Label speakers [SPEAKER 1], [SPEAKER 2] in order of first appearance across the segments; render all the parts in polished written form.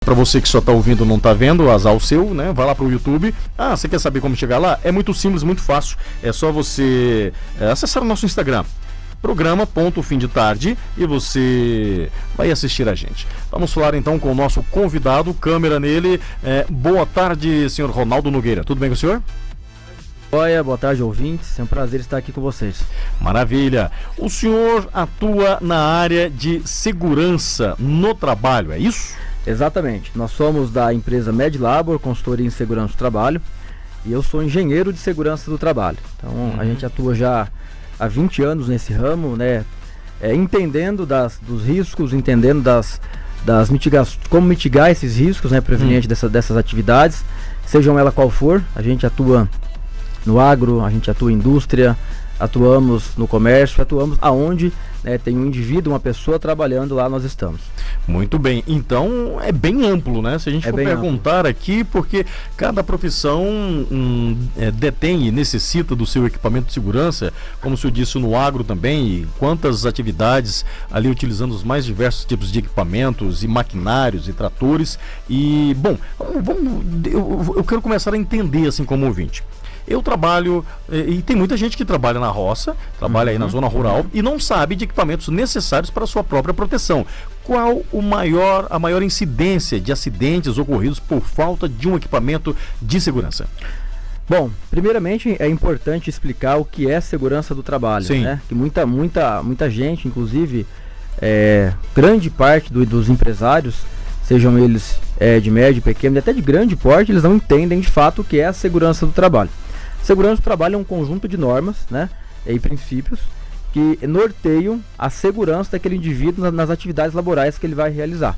[SPEAKER 1] Para você que só está ouvindo e não está vendo, azar o seu, né? Vai lá para o YouTube. Ah, você quer saber como chegar lá? É muito simples, muito fácil. É só você acessar o nosso Instagram, programa.fimdetarde, e você vai assistir a gente. Vamos falar então com o nosso convidado, câmera nele. Boa tarde, senhor Ronaldo Nogueira. Tudo bem com o senhor?
[SPEAKER 2] Boa tarde, ouvintes. É um prazer estar aqui com vocês.
[SPEAKER 1] Maravilha. O senhor atua na área de segurança no trabalho, é isso?
[SPEAKER 2] Exatamente. Nós somos da empresa MedLabor, consultoria em segurança do trabalho, e eu sou engenheiro de segurança do trabalho. Então, a gente atua já há 20 anos nesse ramo, né? Entendendo dos riscos, entendendo das mitigações, como mitigar esses riscos, né? Preveniente dessas atividades, sejam ela qual for. A gente atua no agro, a gente atua em indústria, atuamos no comércio, atuamos aonde, né, tem um indivíduo, uma pessoa trabalhando lá, nós estamos.
[SPEAKER 1] Muito bem, então é bem amplo, né? Se a gente for perguntar aqui, porque cada profissão detém e necessita do seu equipamento de segurança, como o senhor disse no agro também, e quantas atividades ali utilizando os mais diversos tipos de equipamentos e maquinários e tratores. E, bom, eu quero começar a entender assim como ouvinte. Eu trabalho, e tem muita gente que trabalha na roça, trabalha aí na zona rural e não sabe de equipamentos necessários para a sua própria proteção. Qual a maior incidência de acidentes ocorridos por falta de um equipamento de segurança?
[SPEAKER 2] Bom, primeiramente é importante explicar o que é segurança do trabalho, né? Que muita gente, inclusive grande parte dos empresários, sejam eles de médio, pequeno, até de grande porte, eles não entendem de fato o que é a segurança do trabalho. Segurança do trabalho é um conjunto de normas, né, e princípios que norteiam a segurança daquele indivíduo nas atividades laborais que ele vai realizar.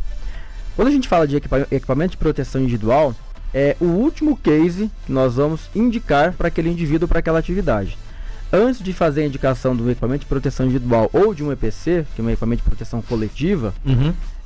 [SPEAKER 2] Quando a gente fala de equipamento de proteção individual, é o último case que nós vamos indicar para aquele indivíduo, para aquela atividade. Antes de fazer a indicação do equipamento de proteção individual ou de um EPC, que é um equipamento de proteção coletiva,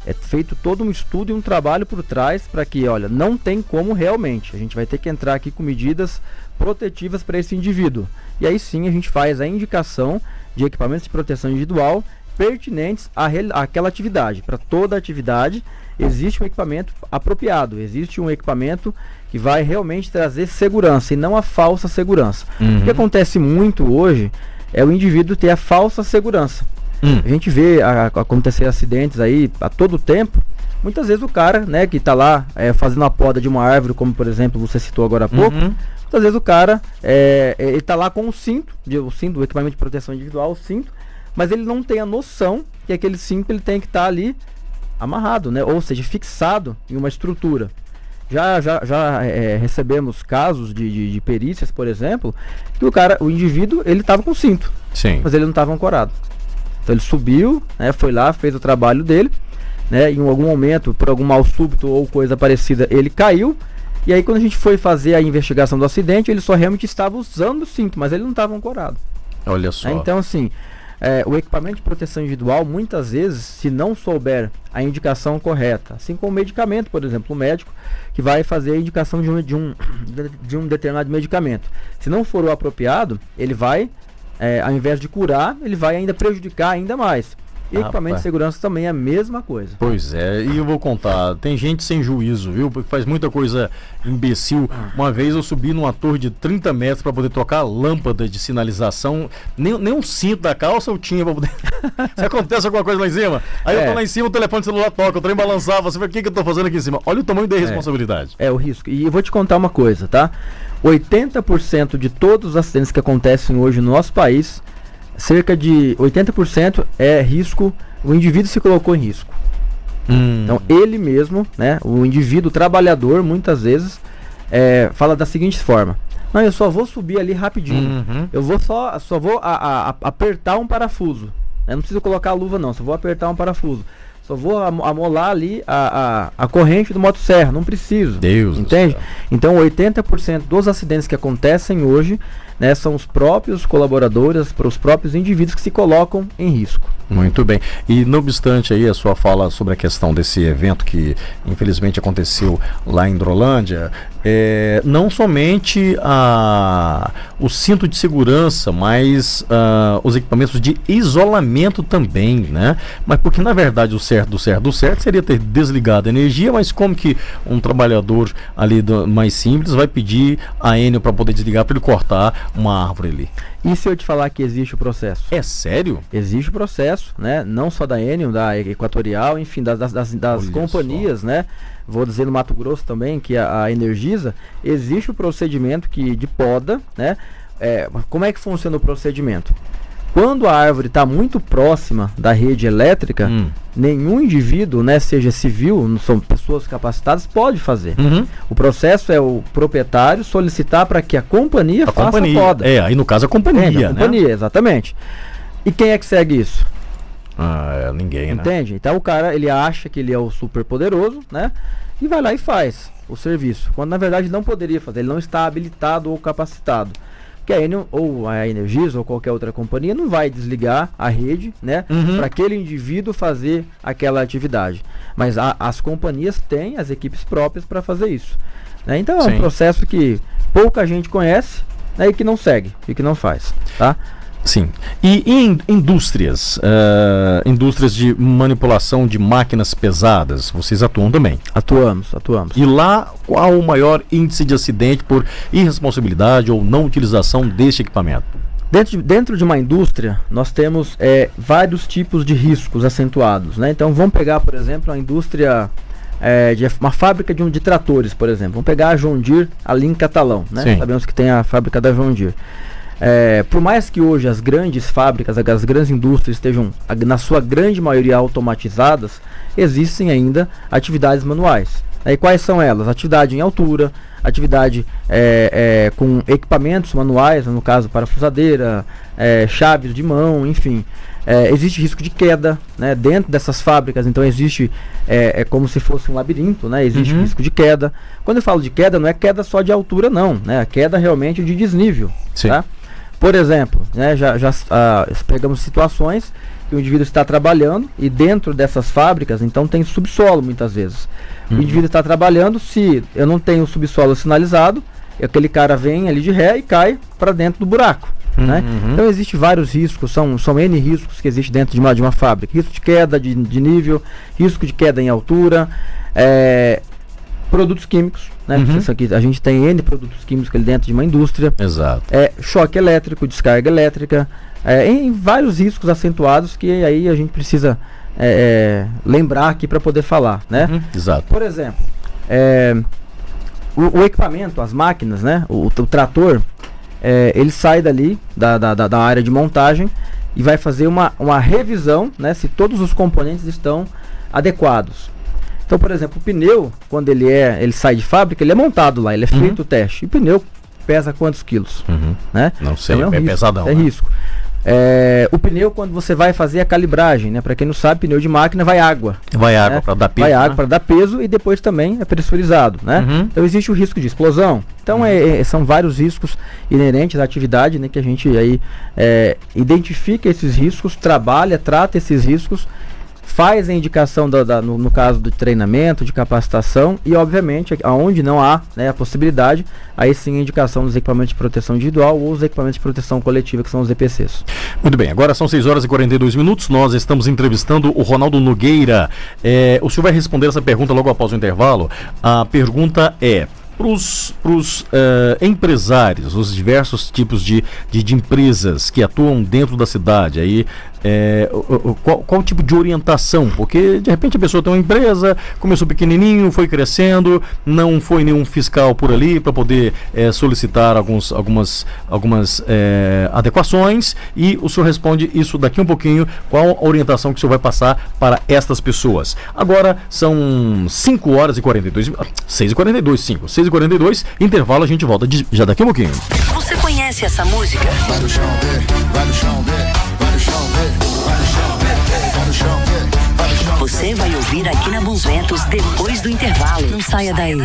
[SPEAKER 2] é feito todo um estudo e um trabalho por trás para que, olha, não tem como realmente. A gente vai ter que entrar aqui com medidas protetivas para esse indivíduo. E aí sim a gente faz a indicação de equipamentos de proteção individual pertinentes àquela atividade. Para toda atividade existe um equipamento apropriado, existe um equipamento que vai realmente trazer segurança e não a falsa segurança. O que acontece muito hoje é o indivíduo ter a falsa segurança. A gente vê acontecer acidentes aí a todo tempo. Muitas vezes o cara, né, que está lá fazendo a poda de uma árvore, como por exemplo você citou agora há pouco, muitas vezes o cara ele está lá com o cinto, o equipamento de proteção individual, o cinto, mas ele não tem a noção que aquele cinto ele tem que estar ali amarrado, né, ou seja, fixado em uma estrutura. Já recebemos casos de perícias, por exemplo, que o indivíduo ele estava com cinto, mas ele não estava ancorado. Então ele subiu, né, foi lá, fez o trabalho dele, né, em algum momento, por algum mal súbito ou coisa parecida, ele caiu, e aí quando a gente foi fazer a investigação do acidente, ele só realmente estava usando o cinto, mas ele não estava ancorado.
[SPEAKER 1] Olha só.
[SPEAKER 2] Então assim, o equipamento de proteção individual, muitas vezes, se não souber a indicação correta, assim como o medicamento, por exemplo, o médico que vai fazer a indicação de um determinado medicamento, se não for o apropriado, ele vai... ao invés de curar, ele vai ainda prejudicar ainda mais. E equipamento de segurança também é a mesma coisa.
[SPEAKER 1] Pois é, e eu vou contar, tem gente sem juízo, viu? Porque faz muita coisa imbecil. Uma vez eu subi numa torre de 30 metros para poder trocar a lâmpada de sinalização, nem um cinto da calça eu tinha para poder... Se acontece alguma coisa lá em cima, aí eu tô lá em cima, o telefone celular toca, o trem balançava, você vê o que eu tô fazendo aqui em cima. Olha o tamanho da responsabilidade.
[SPEAKER 2] É o risco. E eu vou te contar uma coisa, tá? 80% de todos os acidentes que acontecem hoje no nosso país, cerca de 80% é risco, o indivíduo se colocou em risco. Então ele mesmo, né, o indivíduo trabalhador, muitas vezes fala da seguinte forma: não, eu só vou subir ali rapidinho, eu vou só vou apertar um parafuso, eu não preciso colocar a luva não, só vou apertar um parafuso, só vou amolar ali a corrente do motosserra, não preciso.
[SPEAKER 1] Deus,
[SPEAKER 2] entende? Então 80% dos acidentes que acontecem hoje né, são os próprios colaboradores, para os próprios indivíduos que se colocam em risco.
[SPEAKER 1] Muito bem. E não obstante aí a sua fala sobre a questão desse evento que infelizmente aconteceu lá em Hidrolândia, não somente o cinto de segurança, mas os equipamentos de isolamento também, né? Mas porque na verdade o certo seria ter desligado a energia, mas como que um trabalhador ali mais simples vai pedir a Enel para poder desligar, para ele cortar uma árvore ali?
[SPEAKER 2] E se eu te falar que existe o processo?
[SPEAKER 1] É sério?
[SPEAKER 2] Existe o processo, né? Não só da Enel, da Equatorial, enfim, das companhias, né? Vou dizer no Mato Grosso também, que a Energisa, existe o procedimento de poda, né? Como é que funciona o procedimento? Quando a árvore está muito próxima da rede elétrica, nenhum indivíduo, né, seja civil, não são pessoas capacitadas, pode fazer. O processo é o proprietário solicitar para que a companhia faça a poda.
[SPEAKER 1] Aí no caso a companhia,
[SPEAKER 2] a companhia, exatamente. E quem é que segue isso?
[SPEAKER 1] Ninguém, né?
[SPEAKER 2] Entende? Então o cara, ele acha que ele é o super poderoso, né? E vai lá e faz o serviço, quando na verdade não poderia fazer, ele não está habilitado ou capacitado. Que a Enel ou a Energisa ou qualquer outra companhia não vai desligar a rede, né, para aquele indivíduo fazer aquela atividade. Mas as companhias têm as equipes próprias para fazer isso, né? Então é um processo que pouca gente conhece, né, e que não segue, e que não faz, tá?
[SPEAKER 1] Sim. E em indústrias, indústrias de manipulação de máquinas pesadas, vocês atuam também?
[SPEAKER 2] Atuamos.
[SPEAKER 1] E lá, qual o maior índice de acidente por irresponsabilidade ou não utilização deste equipamento?
[SPEAKER 2] Dentro de uma indústria, nós temos vários tipos de riscos acentuados, né? Então vamos pegar, por exemplo, a indústria de uma fábrica de tratores, por exemplo. Vamos pegar a John Deere ali em Catalão, né? Sim. Sabemos que tem a fábrica da John Deere. Por mais que hoje as grandes fábricas, as grandes indústrias estejam na sua grande maioria automatizadas, existem ainda atividades manuais. E quais são elas? Atividade em altura, atividade com equipamentos manuais, no caso parafusadeira, chaves de mão, enfim. Existe risco de queda, né, dentro dessas fábricas, então existe como se fosse um labirinto, né, existe risco de queda. Quando eu falo de queda, não é queda só de altura não, né, a queda realmente de desnível. Sim. Tá? Por exemplo, né, já pegamos situações que o indivíduo está trabalhando e dentro dessas fábricas, então tem subsolo muitas vezes. O indivíduo está trabalhando, se eu não tenho o subsolo sinalizado, aquele cara vem ali de ré e cai para dentro do buraco. Né? Então existem vários riscos, são N riscos que existem dentro de uma fábrica. Risco de queda de nível, risco de queda em altura, produtos químicos, né? Isso aqui, a gente tem N produtos químicos ali dentro de uma indústria.
[SPEAKER 1] Exato.
[SPEAKER 2] Choque elétrico, descarga elétrica, em vários riscos acentuados que aí a gente precisa lembrar aqui para poder falar, né?
[SPEAKER 1] Exato.
[SPEAKER 2] Por exemplo, o equipamento, as máquinas, né? O trator, ele sai dali da área de montagem e vai fazer uma revisão, né, se todos os componentes estão adequados. Então, por exemplo, o pneu, quando ele sai de fábrica, ele é montado lá, ele é feito o teste. E o pneu pesa quantos quilos? Né?
[SPEAKER 1] Não sei,
[SPEAKER 2] então,
[SPEAKER 1] risco, pesadão.
[SPEAKER 2] É risco. O pneu, quando você vai fazer a calibragem, né? Para quem não sabe, pneu de máquina vai água.
[SPEAKER 1] Vai água, né? Para dar peso.
[SPEAKER 2] Vai água para dar peso e depois também é pressurizado, né? Então existe o risco de explosão. Então são vários riscos inerentes à atividade, né? Que a gente aí identifica esses riscos, trata esses riscos, faz a indicação no caso do treinamento, de capacitação e obviamente aonde não há, né, a possibilidade, aí sim a indicação dos equipamentos de proteção individual ou os equipamentos de proteção coletiva, que são os EPCs.
[SPEAKER 1] Muito bem, agora são 6 horas e 42 minutos, nós estamos entrevistando o Ronaldo Nogueira. O senhor vai responder essa pergunta logo após o intervalo. A pergunta é: para os empresários, os diversos tipos de empresas que atuam dentro da cidade, aí, qual tipo de orientação? Porque de repente a pessoa tem uma empresa, começou pequenininho, foi crescendo, não foi nenhum fiscal por ali para poder solicitar algumas adequações, e o senhor responde isso daqui um pouquinho, qual a orientação que o senhor vai passar para estas pessoas. Agora são 5 horas e 42, 6h42, 6h42, intervalo, a gente volta já daqui um pouquinho.
[SPEAKER 3] Você conhece essa música? Vai no chão, vai no chão, vai no chão, vai no chão, vai no chão, vai no chão. Você vai ouvir aqui na Bons Ventos depois do intervalo. Não saia daí.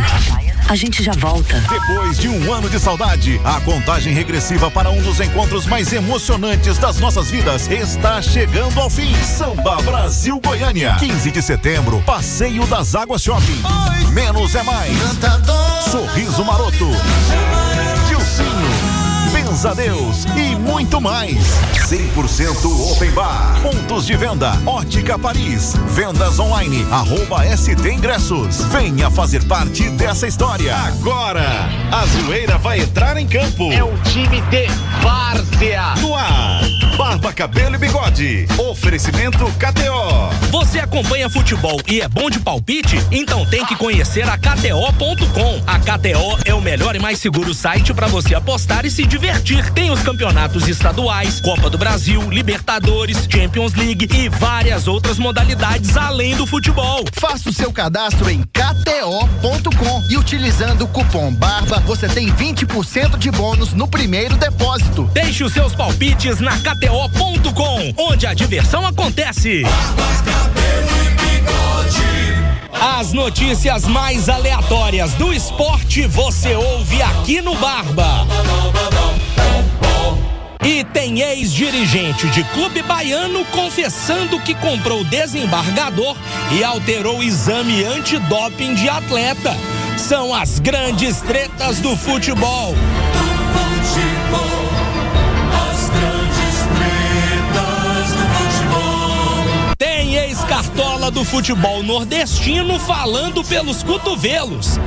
[SPEAKER 4] A gente já volta.
[SPEAKER 5] Depois de um ano de saudade, a contagem regressiva para um dos encontros mais emocionantes das nossas vidas está chegando ao fim. Samba Brasil Goiânia, 15 de setembro, Passeio das Águas Shopping. Menos é mais. Sorriso Maroto, Dilcinho, Benza Deus e muito mais. 100% Open Bar. Pontos de venda: Ótica Paris. Vendas online, @ST Ingressos. Venha fazer parte dessa história. Agora, a zoeira vai entrar em campo.
[SPEAKER 6] É um time de várzea.
[SPEAKER 5] No ar, Barba, Cabelo e Bigode. Oferecimento KTO.
[SPEAKER 7] Você acompanha futebol e é bom de palpite? Então tem que conhecer a KTO.com. A KTO é o melhor e mais seguro site para você apostar e se divertir. Tem os campeonatos estaduais, Copa do Brasil, Libertadores, Champions League e várias outras modalidades além do futebol.
[SPEAKER 8] Faça o seu cadastro em KTO.com e utilizando o cupom BARBA você tem 20% de bônus no primeiro depósito.
[SPEAKER 7] Deixe os seus palpites na KTO.com, onde a diversão acontece. As notícias mais aleatórias do esporte você ouve aqui no Barba. E tem ex-dirigente de clube baiano confessando que comprou desembargador e alterou o exame antidoping de atleta. São as grandes tretas do futebol. As grandes tretas do futebol. Tem ex-cartola do futebol nordestino falando pelos cotovelos.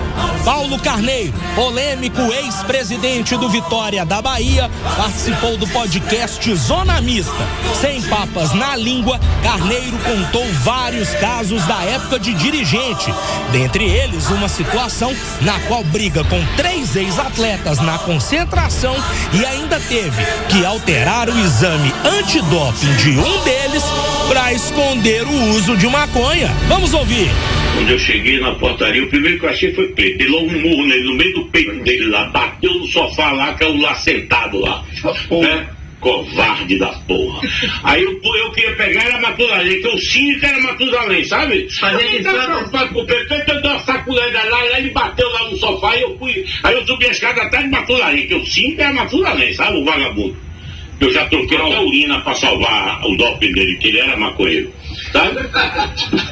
[SPEAKER 7] Paulo Carneiro, polêmico ex-presidente do Vitória da Bahia, participou do podcast Zona Mista. Sem papas na língua, Carneiro contou vários casos da época de dirigente. Dentre eles, uma situação na qual briga com 3 ex-atletas na concentração e ainda teve que alterar o exame antidoping de um deles para esconder o uso de maconha. Vamos ouvir.
[SPEAKER 9] Quando eu cheguei na portaria, o primeiro que eu achei foi preto. Ele logo um murro nele, no meio do peito dele lá, bateu no sofá lá, caiu lá sentado lá. Né? Covarde da porra. Aí eu queria pegar, era Matusalém, que o cínico era Matusalém, sabe? Aí eu dei uma saculada lá, ele bateu lá no sofá e eu fui. Aí eu subi a escada atrás de Matusalém, que o cínico era Matusalém, sabe? O vagabundo. Eu já troquei até a urina pra salvar o doping dele, que ele era maconheiro.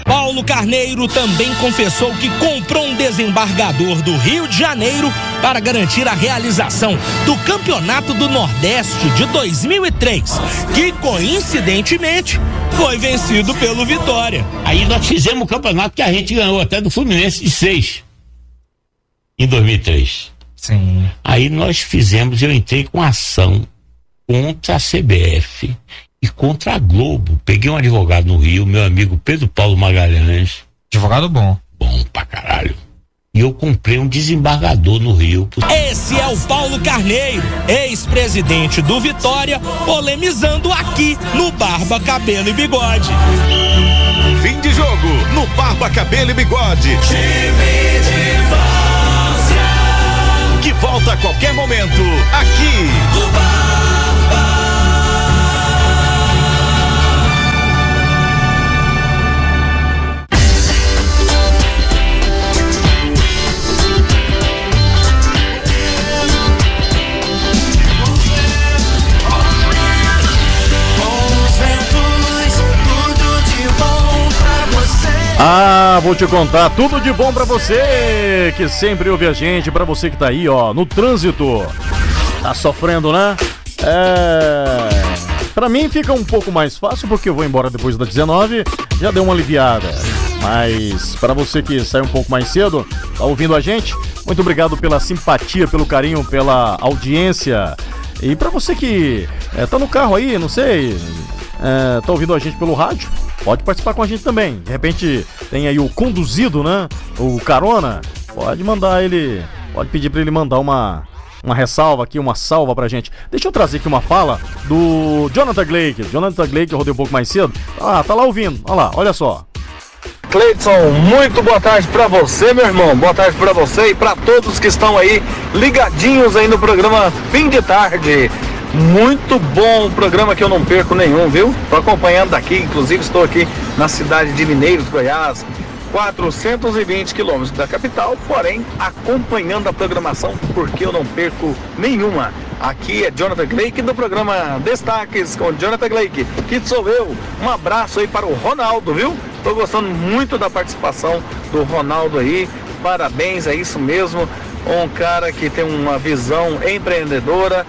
[SPEAKER 7] Paulo Carneiro também confessou que comprou um desembargador do Rio de Janeiro para garantir a realização do Campeonato do Nordeste de 2003, que coincidentemente foi vencido pelo Vitória.
[SPEAKER 9] Aí nós fizemos o campeonato que a gente ganhou até do Fluminense de 6 em 2003.
[SPEAKER 2] Sim.
[SPEAKER 9] Aí nós fizemos, eu entrei com ação contra a CBF e contra a Globo. Peguei um advogado no Rio, meu amigo Pedro Paulo Magalhães.
[SPEAKER 2] Advogado bom.
[SPEAKER 9] Bom pra caralho. E eu comprei um desembargador no Rio.
[SPEAKER 7] Esse é o Paulo Carneiro, ex-presidente do Vitória, polemizando aqui no Barba, Cabelo e Bigode.
[SPEAKER 5] Fim de jogo no Barba, Cabelo e Bigode.
[SPEAKER 3] Time de várzea.
[SPEAKER 5] Que volta a qualquer momento aqui
[SPEAKER 3] do Barba.
[SPEAKER 1] Ah, vou te contar tudo de bom pra você que sempre ouve a gente, pra você que tá aí, ó, no trânsito. Tá sofrendo, né? Pra mim fica um pouco mais fácil porque eu vou embora depois das 19, já deu uma aliviada. Mas pra você que sai um pouco mais cedo, tá ouvindo a gente, muito obrigado pela simpatia, pelo carinho, pela audiência. E pra você que tá no carro aí, não sei, tá ouvindo a gente pelo rádio, pode participar com a gente também. De repente tem aí o conduzido, né? O carona. Pode mandar ele. Pode pedir pra ele mandar uma ressalva aqui, uma salva pra gente. Deixa eu trazer aqui uma fala do Jonathan Glake. Jonathan Glake, eu rodei um pouco mais cedo. Ah, tá lá ouvindo. Olha lá, olha só.
[SPEAKER 10] Cleiton, muito boa tarde pra você, meu irmão. Boa tarde pra você e pra todos que estão aí ligadinhos aí no programa Fim de Tarde. Muito bom o programa que eu não perco nenhum, viu? Tô acompanhando daqui, inclusive estou aqui na cidade de Mineiros, Goiás, 420 quilômetros da capital, porém acompanhando a programação, porque eu não perco nenhuma. Aqui é Jonathan Gleick do programa Destaques com Jonathan Gleick, que sou eu. Um abraço aí para o Ronaldo, viu? Tô gostando muito da participação do Ronaldo aí, parabéns, é isso mesmo, um cara que tem uma visão empreendedora,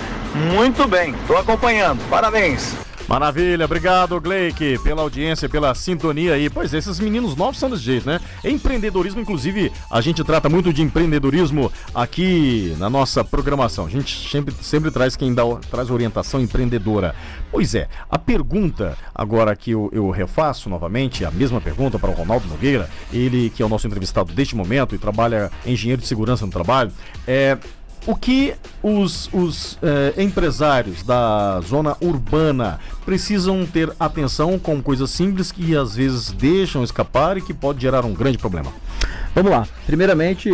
[SPEAKER 10] muito bem, tô acompanhando, parabéns.
[SPEAKER 1] Maravilha, obrigado, Gleick, pela audiência, pela sintonia aí. Pois é, esses meninos novos são desse jeito, né? Empreendedorismo, inclusive, a gente trata muito de empreendedorismo aqui na nossa programação. A gente sempre traz quem traz orientação empreendedora. Pois é, a pergunta agora que eu refaço novamente, a mesma pergunta para o Ronaldo Nogueira, ele que é o nosso entrevistado deste momento e trabalha engenheiro de segurança no trabalho, o que os empresários da zona urbana precisam ter atenção com coisas simples que às vezes deixam escapar e que pode gerar um grande problema?
[SPEAKER 2] Vamos lá. Primeiramente,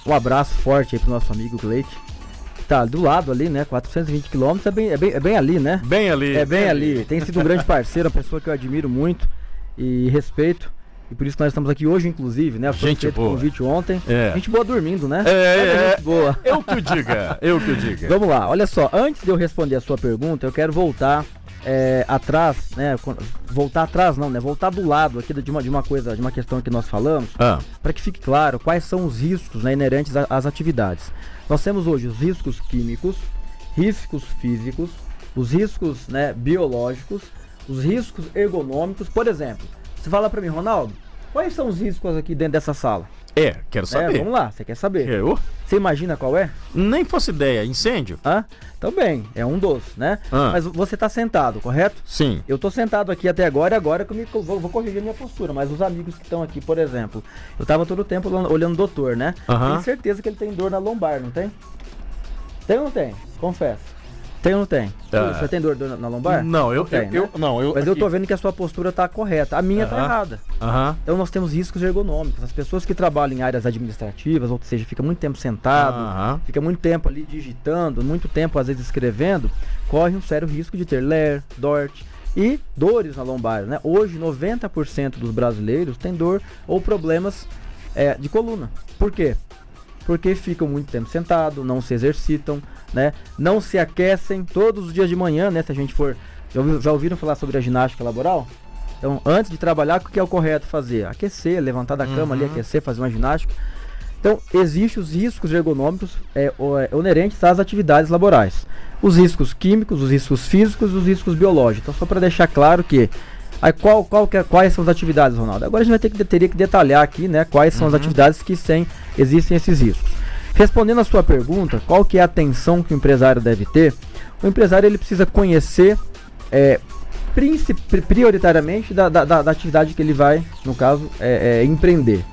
[SPEAKER 2] um abraço forte aí pro nosso amigo Gleick. Tá do lado ali, né? 420 quilômetros é bem ali, né?
[SPEAKER 1] Bem ali.
[SPEAKER 2] É bem ali. Tem sido um grande parceiro, uma pessoa que eu admiro muito e respeito. E por isso que nós estamos aqui hoje, inclusive, né? Foi feito o convite ontem. Gente boa dormindo, né?
[SPEAKER 1] Gente boa. Eu que o diga.
[SPEAKER 2] Vamos lá, olha só. Antes de eu responder a sua pergunta, eu quero voltar atrás, né? Voltar atrás não, né? Voltar do lado aqui de uma questão que nós falamos, para que fique claro quais são os riscos, né, inerentes às atividades. Nós temos hoje os riscos químicos, riscos físicos, os riscos, né, biológicos, os riscos ergonômicos. Por exemplo, você fala pra mim, Ronaldo, quais são os riscos aqui dentro dessa sala?
[SPEAKER 1] Quero saber.
[SPEAKER 2] Vamos lá, você quer saber? Você imagina qual é?
[SPEAKER 1] Nem fosse ideia, incêndio?
[SPEAKER 2] Então bem, é um dos, né? Mas você tá sentado, correto?
[SPEAKER 1] Sim.
[SPEAKER 2] Eu tô sentado aqui até agora, e agora que eu vou corrigir a minha postura, mas os amigos que estão aqui, por exemplo, eu tava todo o tempo olhando o doutor, né? Tenho certeza que ele tem dor na lombar, não tem? Tem ou não tem? Confesso. Tem ou não tem? Você tem dor na lombar?
[SPEAKER 1] Não,
[SPEAKER 2] Mas eu tô vendo que a sua postura tá correta. A minha tá errada. Então nós temos riscos ergonômicos. As pessoas que trabalham em áreas administrativas, ou seja, fica muito tempo sentado, fica muito tempo ali digitando, muito tempo às vezes escrevendo, corre um sério risco de ter LER, DORT e dores na lombar, né? Hoje 90% dos brasileiros têm dor ou problemas de coluna. Por quê? Porque ficam muito tempo sentado, não se exercitam, né? Não se aquecem todos os dias de manhã, né? Se a gente for... Já ouviram falar sobre a ginástica laboral? Então, antes de trabalhar, o que é o correto fazer? Aquecer, levantar da cama ali, aquecer, fazer uma ginástica. Então, existem os riscos ergonômicos inerentes às atividades laborais. Os riscos químicos, os riscos físicos e os riscos biológicos. Então, só para deixar claro que... quais são as atividades, Ronaldo? Agora a gente teria que detalhar aqui, né? Quais são as atividades que existem esses riscos. Respondendo a sua pergunta, qual que é a atenção que o empresário deve ter? O empresário ele precisa conhecer prioritariamente da atividade que ele vai, no caso, empreender.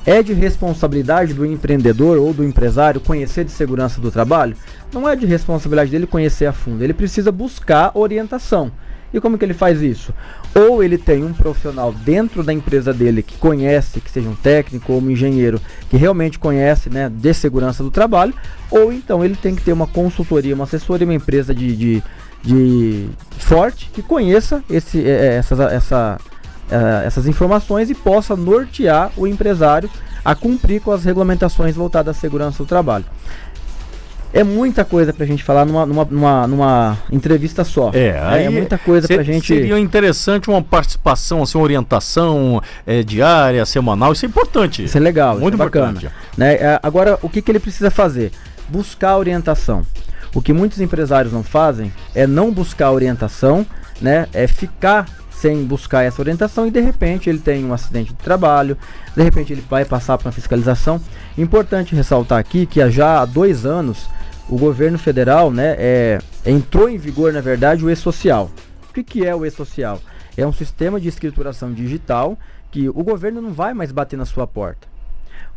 [SPEAKER 2] É de responsabilidade do empreendedor ou do empresário conhecer de segurança do trabalho? Não é de responsabilidade dele conhecer a fundo, ele precisa buscar orientação. E como que ele faz isso? Ou ele tem um profissional dentro da empresa dele que conhece, que seja um técnico ou um engenheiro, que realmente conhece, né, de segurança do trabalho, ou então ele tem que ter uma consultoria, uma assessoria, uma empresa de forte que conheça essas informações e possa nortear o empresário a cumprir com as regulamentações voltadas à segurança do trabalho. É muita coisa pra gente falar numa entrevista só. É muita coisa pra gente...
[SPEAKER 1] Seria interessante uma participação, assim, uma orientação diária, semanal, isso é importante.
[SPEAKER 2] Isso é legal,
[SPEAKER 1] muito
[SPEAKER 2] bacana. Né? Agora, o que ele precisa fazer? Buscar orientação. O que muitos empresários não fazem é não buscar orientação, né? É ficar sem buscar essa orientação e de repente ele tem um acidente de trabalho, de repente ele vai passar por uma fiscalização. Importante ressaltar aqui que já há 2 anos o governo federal, né, entrou em vigor, na verdade, o e-social. O que é o e-social? É um sistema de escrituração digital que o governo não vai mais bater na sua porta.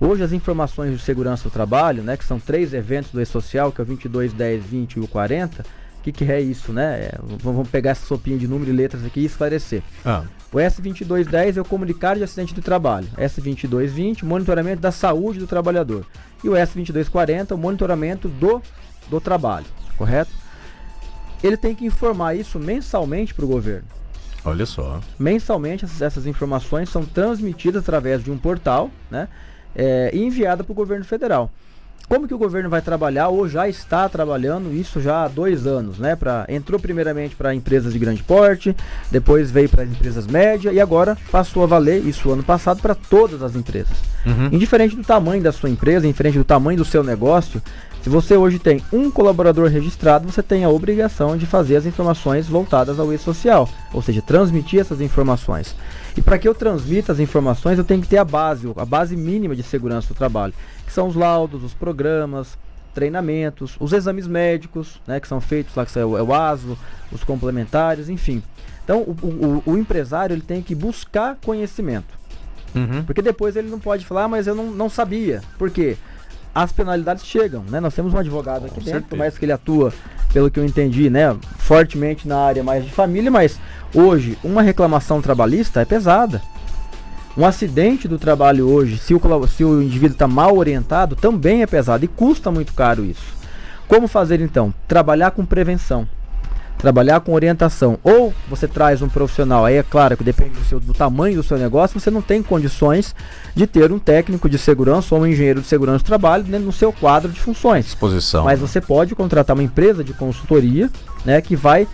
[SPEAKER 2] Hoje as informações de segurança do trabalho, né, que são 3 eventos do e-social, que é o 22, 10, 20 e o 40, o que é isso, né? Vamos pegar essa sopinha de número e letras aqui e esclarecer. O S2210 é o comunicado de acidente de trabalho. S2220, monitoramento da saúde do trabalhador. E o S2240, o monitoramento do trabalho, correto? Ele tem que informar isso mensalmente para o governo.
[SPEAKER 1] Olha só.
[SPEAKER 2] Mensalmente essas informações são transmitidas através de um portal, né? E enviada para o governo federal. Como que o governo vai trabalhar, ou já está trabalhando isso já há 2 anos, né? Entrou primeiramente para empresas de grande porte, depois veio para as empresas médias e agora passou a valer, isso ano passado, para todas as empresas. Indiferente do tamanho da sua empresa, indiferente do tamanho do seu negócio, se você hoje tem um colaborador registrado, você tem a obrigação de fazer as informações voltadas ao e-social, ou seja, transmitir essas informações. E para que eu transmita as informações, eu tenho que ter a base mínima de segurança do trabalho, que são os laudos, os programas, treinamentos, os exames médicos, né, que são feitos lá, que é o ASVO, os complementares, enfim. Então, o empresário ele tem que buscar conhecimento, porque depois ele não pode falar, mas eu não sabia. Por quê? As penalidades chegam, né? Nós temos um advogado aqui dentro, por mais que ele atua, pelo que eu entendi, né, fortemente na área mais de família, mas hoje uma reclamação trabalhista é pesada. Um acidente do trabalho hoje, se o indivíduo está mal orientado, também é pesado e custa muito caro isso. Como fazer então? Trabalhar com prevenção, trabalhar com orientação. Ou você traz um profissional, aí é claro que depende do tamanho do seu negócio, você não tem condições de ter um técnico de segurança ou um engenheiro de segurança do trabalho dentro do seu quadro de funções.
[SPEAKER 1] Disposição.
[SPEAKER 2] Mas você pode contratar uma empresa de consultoria, né, que vai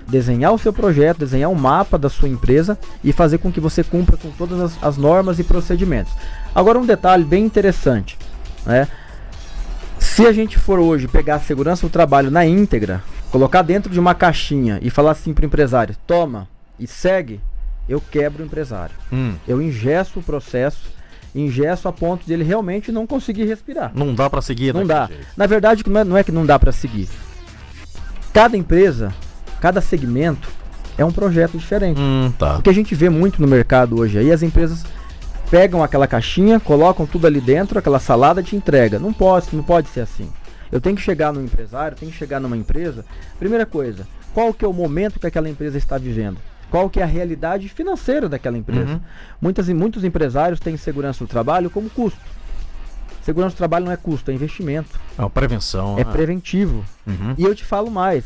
[SPEAKER 2] desenhar o seu projeto, desenhar um mapa da sua empresa e fazer com que você cumpra com todas as normas e procedimentos. Agora um detalhe bem interessante, né? Se a gente for hoje pegar a segurança do trabalho na íntegra, colocar dentro de uma caixinha e falar assim para o empresário, toma e segue, eu quebro o empresário. Eu engesso o processo, engesso a ponto de ele realmente não conseguir respirar.
[SPEAKER 1] Não dá para seguir.
[SPEAKER 2] Não dá. Jeito. Na verdade, não é que não dá para seguir. Cada empresa, cada segmento é um projeto diferente.
[SPEAKER 1] Tá.
[SPEAKER 2] O que a gente vê muito no mercado hoje aí, as empresas pegam aquela caixinha, colocam tudo ali dentro, aquela salada te entrega. Não pode ser assim. Eu tenho que chegar no empresário, tenho que chegar numa empresa. Primeira coisa, qual que é o momento que aquela empresa está vivendo? Qual que é a realidade financeira daquela empresa? Muitos empresários têm segurança do trabalho como custo. Segurança do trabalho não é custo, é investimento.
[SPEAKER 1] É uma prevenção.
[SPEAKER 2] É preventivo. E eu te falo mais,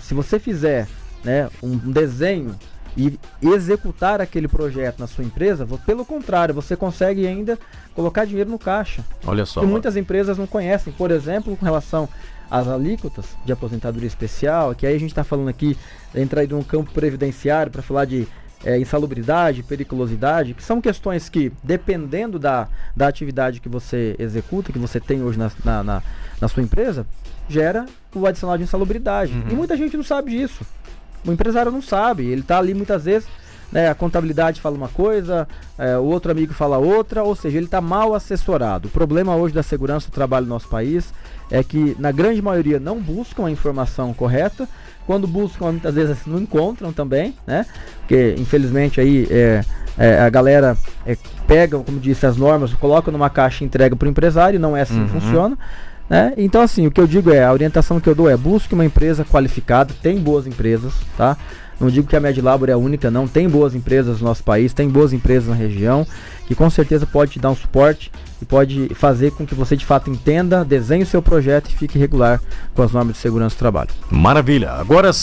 [SPEAKER 2] se você fizer, né, um desenho e executar aquele projeto na sua empresa, pelo contrário, você consegue ainda colocar dinheiro no caixa.
[SPEAKER 1] Olha só.
[SPEAKER 2] Que muitas empresas não conhecem. Por exemplo, com relação às alíquotas de aposentadoria especial, que aí a gente está falando aqui, entrar aí num campo previdenciário para falar de insalubridade, periculosidade, que são questões que, dependendo da atividade que você executa, que você tem hoje na sua empresa, gera o adicional de insalubridade. E muita gente não sabe disso. O empresário não sabe, ele está ali muitas vezes, né, a contabilidade fala uma coisa, o outro amigo fala outra, ou seja, ele está mal assessorado. O problema hoje da segurança do trabalho no nosso país é que, na grande maioria, não buscam a informação correta. Quando buscam, muitas vezes não encontram também, né? Porque, infelizmente, aí a galera pega, como disse, as normas, coloca numa caixa e entrega para o empresário, não é assim que funciona. Né? Então, assim, o que eu digo a orientação que eu dou é busque uma empresa qualificada, tem boas empresas, tá? Não digo que a Medlabor é a única, não, tem boas empresas no nosso país, tem boas empresas na região, que com certeza pode te dar um suporte e pode fazer com que você de fato entenda, desenhe o seu projeto e fique regular com as normas de segurança do trabalho.
[SPEAKER 1] Maravilha! Agora